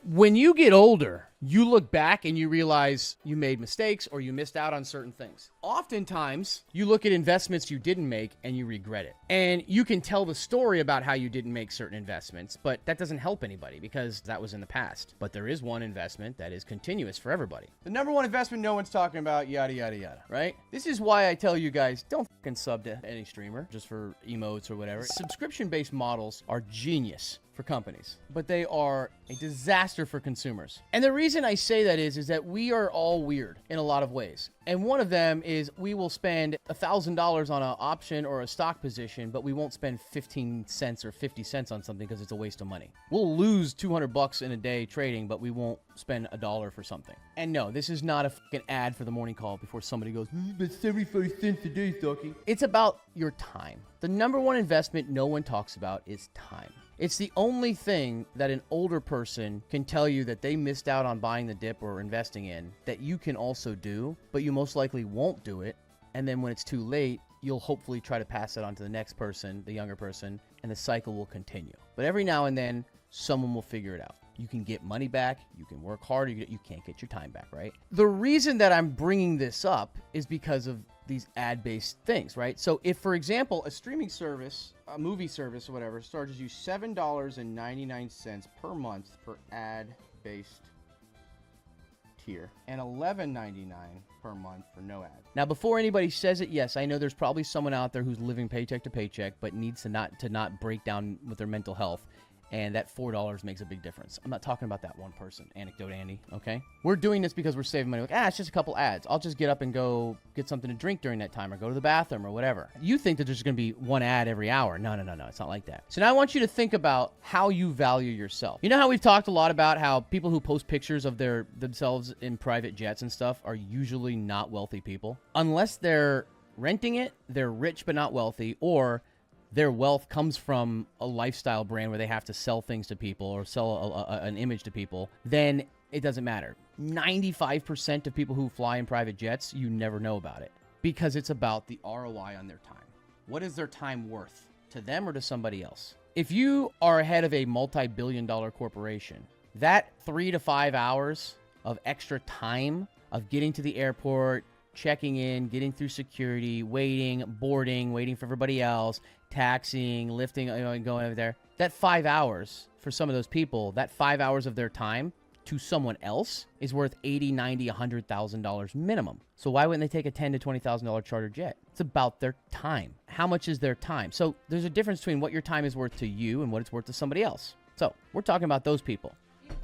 When you get older, you look back and you realize you made mistakes or you missed out on certain things. Oftentimes, you look at investments you didn't make and you regret it. And you can tell the story about how you didn't make certain investments, but that doesn't help anybody because that was in the past. But there is one investment that is continuous for everybody. The number one investment no one's talking about, yada, yada, yada, right? This is why I tell you guys, don't fucking sub to any streamer just for emotes or whatever. Subscription-based models are genius for companies, but they are a disaster for consumers. And the reason I say that is that we are all weird in a lot of ways. And one of them is we will spend $1,000 on an option or a stock position, but we won't spend 15 cents or 50 cents on something because it's a waste of money. We'll lose 200 bucks in a day trading, but we won't spend $1 for something. And no, this is not a fucking ad for the morning call before somebody goes, but 75 cents a day, Stocky. It's about your time. The number one investment no one talks about is time. It's the only thing that an older person can tell you that they missed out on buying the dip or investing in that you can also do, but you most likely won't do it. And then when it's too late, you'll hopefully try to pass it on to the next person, the younger person, and the cycle will continue. But every now and then, someone will figure it out. You can get money back, you can work harder, you can't get your time back, right? The reason that I'm bringing this up is because of these ad-based things, right? So if, for example, a streaming service, a movie service or whatever, charges you $7.99 per month per ad-based tier and $11.99 per month for no ad. Now, before anybody says it, yes, I know there's probably someone out there who's living paycheck to paycheck but needs to not break down with their mental health. And that $4 makes a big difference. I'm not talking about that one person. Anecdote Andy, okay? We're doing this because we're saving money. Like, it's just a couple ads. I'll just get up and go get something to drink during that time or go to the bathroom or whatever. You think that there's going to be one ad every hour. No. It's not like that. So now I want you to think about how you value yourself. You know how we've talked a lot about how people who post pictures of themselves in private jets and stuff are usually not wealthy people? Unless they're renting it, they're rich but not wealthy, or their wealth comes from a lifestyle brand where they have to sell things to people or sell an image to people, then it doesn't matter. 95% of people who fly in private jets, you never know about it because it's about the ROI on their time. What is their time worth to them or to somebody else? If you are ahead of a multi-billion-dollar corporation, that 3 to 5 hours of extra time of getting to the airport, checking in, getting through security, waiting, boarding, waiting for everybody else, taxiing, lifting, and going over there. That 5 hours for some of those people, that 5 hours of their time to someone else is worth $80,000, $90,000, $100,000 minimum. So why wouldn't they take a $10,000 to $20,000 charter jet? It's about their time. How much is their time? So there's a difference between what your time is worth to you and what it's worth to somebody else. So we're talking about those people,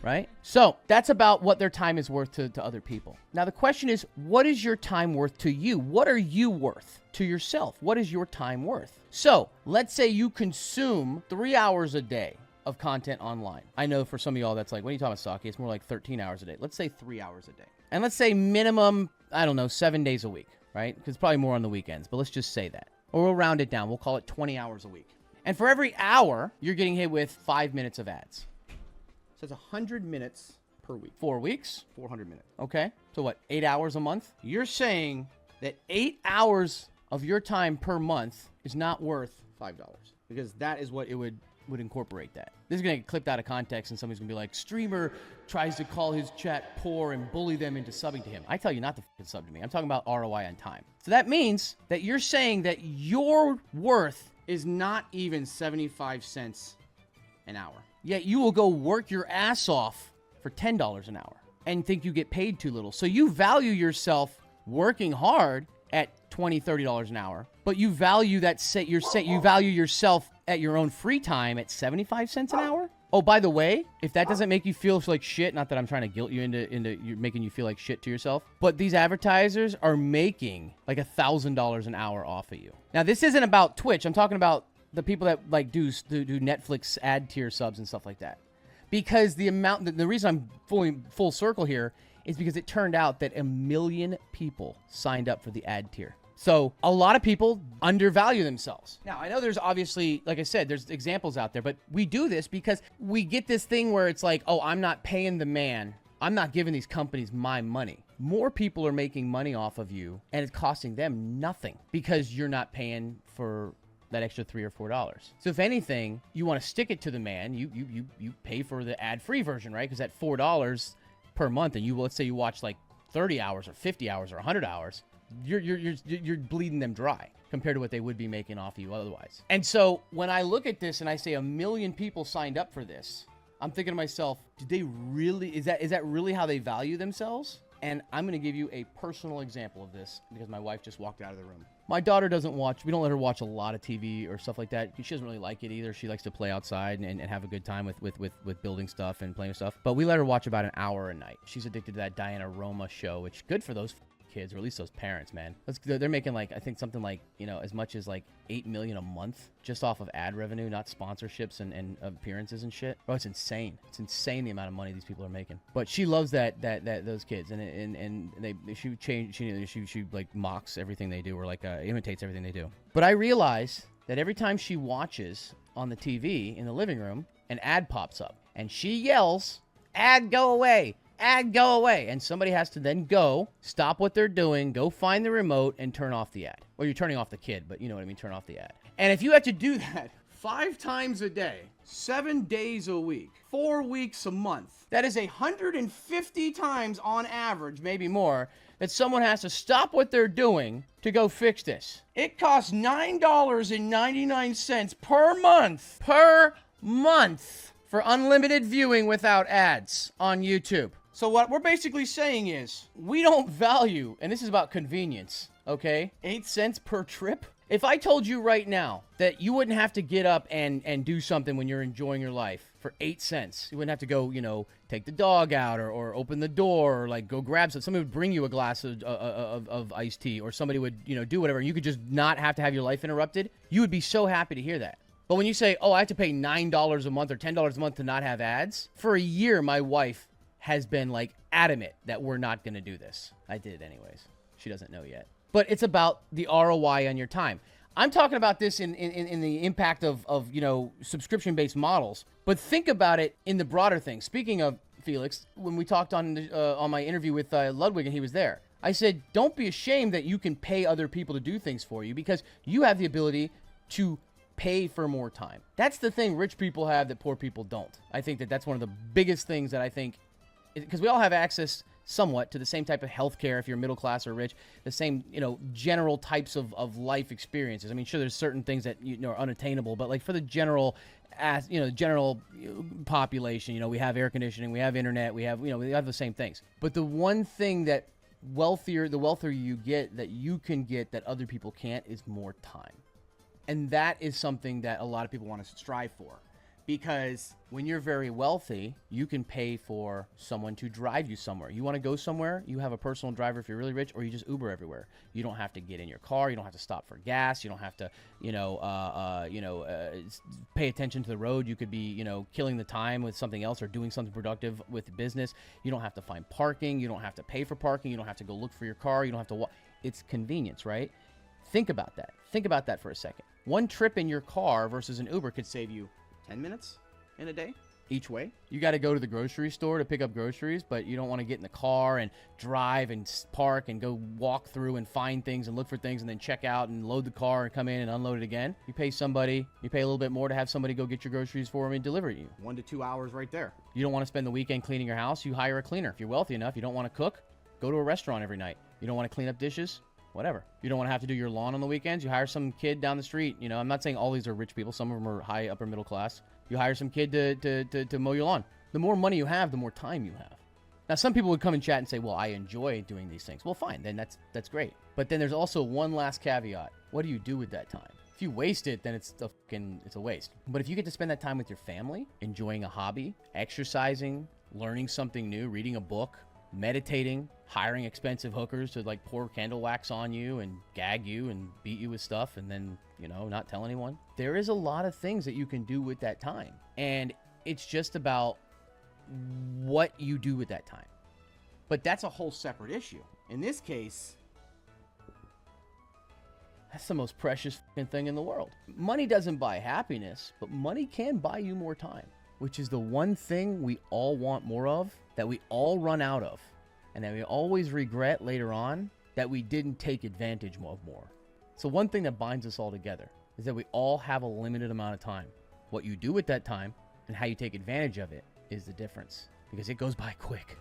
right? So that's about what their time is worth to other people. Now the question is, what is your time worth to you? What are you worth to yourself? What is your time worth? So let's say you consume 3 hours a day of content online. I know for some of y'all that's like, what are you talking about, Stocky? It's more like 13 hours a day. Let's say 3 hours a day. And let's say minimum, 7 days a week, right? Because probably more on the weekends, but let's just say that. Or we'll round it down. We'll call it 20 hours a week. And for every hour, you're getting hit with 5 minutes of ads. So it's 100 minutes per week. 4 weeks, 400 minutes. Okay. So what, 8 hours a month? You're saying that 8 hours of your time per month is not worth $5 because that is what it would incorporate that. This is going to get clipped out of context and somebody's going to be like, streamer tries to call his chat poor and bully them into subbing to him. I tell you not to fucking sub to me. I'm talking about ROI on time. So that means that you're saying that your worth is not even 75 cents an hour. Yet you will go work your ass off for $10 an hour and think you get paid too little. So you value yourself working hard at $20, $30 an hour, but you value you value yourself at your own free time at 75 cents an hour? Oh, by the way, if that doesn't make you feel like shit, not that I'm trying to guilt you into making you feel like shit to yourself, but these advertisers are making like $1,000 an hour off of you. Now, this isn't about Twitch. I'm talking about the people that like do Netflix ad tier subs and stuff like that. Because the reason I'm full circle here is because it turned out that 1 million people signed up for the ad tier. So a lot of people undervalue themselves. Now, I know there's obviously, like I said, there's examples out there, but we do this because we get this thing where it's like, oh, I'm not paying the man. I'm not giving these companies my money. More people are making money off of you and it's costing them nothing because you're not paying for that extra $3 or $4. So if anything, you want to stick it to the man, you pay for the ad-free version, right? Because at $4 per month, and let's say you watch like 30 hours or 50 hours or 100 hours, you're bleeding them dry compared to what they would be making off of you otherwise. And so when I look at this and I say 1 million people signed up for this, I'm thinking to myself, did they really, is that really how they value themselves? And I'm going to give you a personal example of this because my wife just walked out of the room. My daughter doesn't watch, we don't let her watch a lot of TV or stuff like that. She doesn't really like it either. She likes to play outside and have a good time with building stuff and playing with stuff. But we let her watch about an hour a night. She's addicted to that Diana Roma show, which good for those kids, or at least those parents, man. They're making like, I think something like, as much as like $8 million a month just off of ad revenue, not sponsorships and appearances and shit. Bro, it's insane. It's insane the amount of money these people are making. But she loves those kids, and she like mocks everything they do, or like imitates everything they do. But I realize that every time she watches on the TV in the living room, an ad pops up, and she yells, "Ad, go away! Ad, go away!" And somebody has to then go, stop what they're doing, go find the remote, and turn off the ad. Or you're turning off the kid, but you know what I mean, turn off the ad. And if you have to do that 5 times a day, 7 days a week, 4 weeks a month, that is 150 times on average, maybe more, that someone has to stop what they're doing to go fix this. It costs $9.99 per month for unlimited viewing without ads on YouTube. So what we're basically saying is, we don't value, and this is about convenience, okay? 8 cents per trip? If I told you right now that you wouldn't have to get up and do something when you're enjoying your life for 8 cents, you wouldn't have to go, take the dog out or open the door, or like go grab something. Somebody would bring you a glass of iced tea, or somebody would, do whatever. You could just not have to have your life interrupted. You would be so happy to hear that. But when you say, oh, I have to pay $9 a month or $10 a month to not have ads, for a year, my wife has been like adamant that we're not going to do this. I did it anyways. She doesn't know yet. But it's about the ROI on your time. I'm talking about this in the impact of subscription-based models. But think about it in the broader thing. Speaking of Felix, when we talked on my interview with Ludwig and he was there, I said, don't be ashamed that you can pay other people to do things for you, because you have the ability to pay for more time. That's the thing rich people have that poor people don't. I think that's one of the biggest things that I think, because we all have access somewhat to the same type of healthcare if you're middle class or rich, the same, general types of life experiences. I mean, sure, there's certain things that are unattainable, but like for the general population, we have air conditioning, we have internet, we have the same things. But the one thing that the wealthier you get, that you can get that other people can't, is more time. And that is something that a lot of people want to strive for. Because when you're very wealthy, you can pay for someone to drive you somewhere. You want to go somewhere, you have a personal driver if you're really rich, or you just Uber everywhere. You don't have to get in your car. You don't have to stop for gas. You don't have to, pay attention to the road. You could be, killing the time with something else or doing something productive with business. You don't have to find parking. You don't have to pay for parking. You don't have to go look for your car. You don't have to walk. It's convenience, right? Think about that. Think about that for a second. One trip in your car versus an Uber could save you 10 minutes in a day each way. You got to go to the grocery store to pick up groceries, but you don't want to get in the car and drive and park and go walk through and find things and look for things and then check out and load the car and come in and unload it again. You pay a little bit more to have somebody go get your groceries for them and deliver you. 1 to 2 hours right there. You don't want to spend the weekend cleaning your house, you hire a cleaner. If you're wealthy enough, you don't want to cook, go to a restaurant every night. You don't want to clean up dishes, whatever. You don't want to have to do your lawn on the weekends. You hire some kid down the street. I'm not saying all these are rich people. Some of them are high upper middle class. You hire some kid to mow your lawn. The more money you have, the more time you have. Now, some people would come in chat and say, well, I enjoy doing these things. Well, fine. Then that's great. But then there's also one last caveat. What do you do with that time? If you waste it, then it's a waste. But if you get to spend that time with your family, enjoying a hobby, exercising, learning something new, reading a book, meditating, hiring expensive hookers to like pour candle wax on you and gag you and beat you with stuff and then, not tell anyone. There is a lot of things that you can do with that time. And it's just about what you do with that time. But that's a whole separate issue. In this case, that's the most precious thing in the world. Money doesn't buy happiness, but money can buy you more time, which is the one thing we all want more of, that we all run out of, and that we always regret later on that we didn't take advantage of more. So one thing that binds us all together is that we all have a limited amount of time. What you do with that time and how you take advantage of it is the difference, because it goes by quick.